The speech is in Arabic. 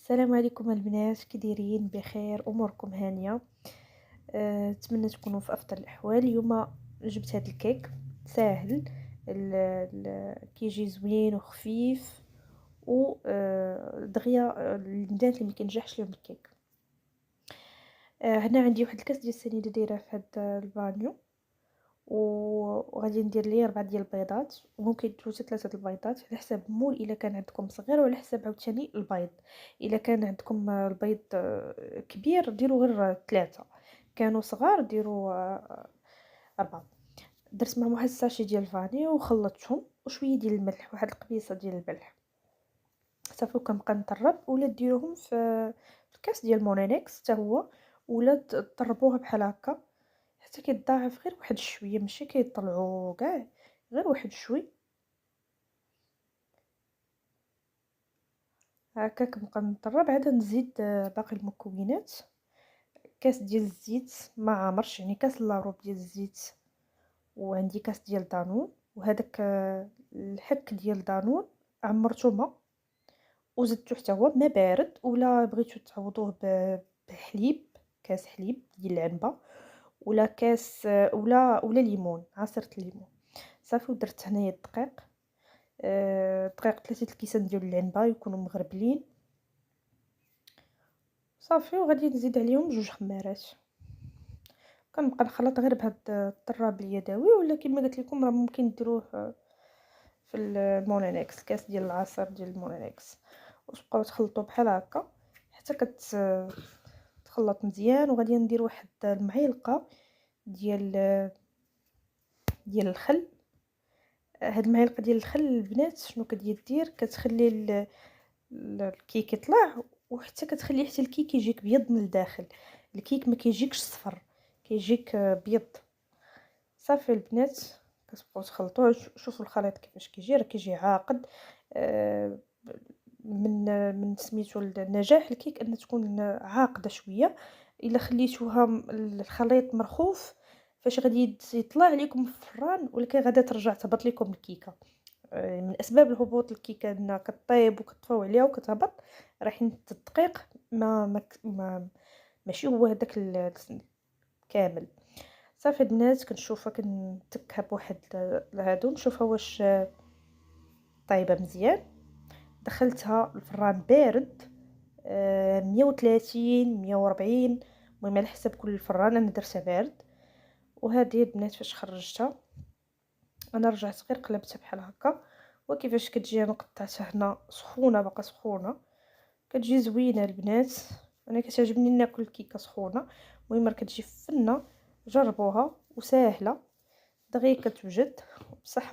السلام عليكم البنات، كي دايرين؟ بخير؟ اموركم هانيه؟ نتمنى تكونوا في افضل الاحوال. اليوم جبت هذا الكيك ساهل، كيجي زوين وخفيف و دغيا البنات اللي ما كينجحش لهم الكيك. هنا عندي واحد الكاس ديال السنيده دايره في هذا البانيو، وغادي ندير ليه 4 ديال البيضات، وممكن تجوز 3 د البيضات على حساب المول الا كان عندكم صغير، وعلى حساب عاوتاني البيض. الا كان عندكم البيض كبير ديروا غير 3، كانوا صغار ديروا 4. درت معهم واحد الساشي ديال الفاني وخلطتهم، وشويه ديال الملح، واحد القبيصه ديال الملح. صافي كنبقى نطرب، ولا ديروهم في الكاس ديال مونينيكس حتى هو، ولا تطربوها بحال هكا حتى كيتضاعف غير واحد شويه، ماشي كيطلعوا كاع، غير واحد شوي هكا. كنبقى نطرب، عاد نزيد باقي المكونات. كاس ديال الزيت ما عامرش، يعني كاس لاروب ديال الزيت، وعندي كاس ديال دانون، وهذاك الحك ديال دانون عمرته ما، وزدتو حتى هو ما بارد، ولا بغيتو تعوضوه بحليب، كاس حليب ديال العنبه، ولا كاس ولا ليمون، عصير الليمون. صافي ودرت هنايا الدقيق، دقيق 3 الكيسان ديال العنبه يكونوا مغربلين. صافي وغادي نزيد عليهم 2 خمارات. كنبقى نخلط غير بهاد الطراب اليدوي، ولا كما قلت لكم راه ممكن ديروه في المونينكس، كاس ديال العصير ديال المونينكس، وتبقاو تخلطوا بحال هكا حتى تخلط مزيان. وغادي ندير واحد المعلقه ديال الخل. هاد المعلقه ديال الخل البنات شنو كدير؟ كتخلي الكيك يطلع، وحتى كتخلي حتى الكيك يجيك بيض من الداخل. الكيك ما كيجيكش صفر، كيجيك بيض. صافي البنات كتبقاو تخلطوه. شوفوا الخليط كيفاش كيجي، راه كيجي عاقد. آه، من سميتو النجاح الكيك ان تكون عاقده شويه. الا خليتوها الخليط مرخوف، فاش غادي يطلع عليكم في الفران، ولكن غادا ترجع تهبط لكم الكيكه. من اسباب الهبوط الكيكه انها كطيب وكتطفاو عليها وكتهبط، راه حيت الدقيق ماشي هو هذاك كامل. صافي البنات كنشوفها كنتكها بواحد هادو، نشوفها واش طايبه مزيان. دخلتها الفران بارد، 130 140، المهم على حسب كل فران. انا درتها بارد. وهذه البنات فاش خرجتها انا رجعت غير قلبتها بحال هكا، وكيفاش كتجي انا قطعتها هنا سخونه، باقا سخونه، كتجي زوينه البنات. انا كتعجبني ناكل الكيكه سخونه. المهم راه كتجي فنه، جربوها وساهله دغيا كتوجد بصحه.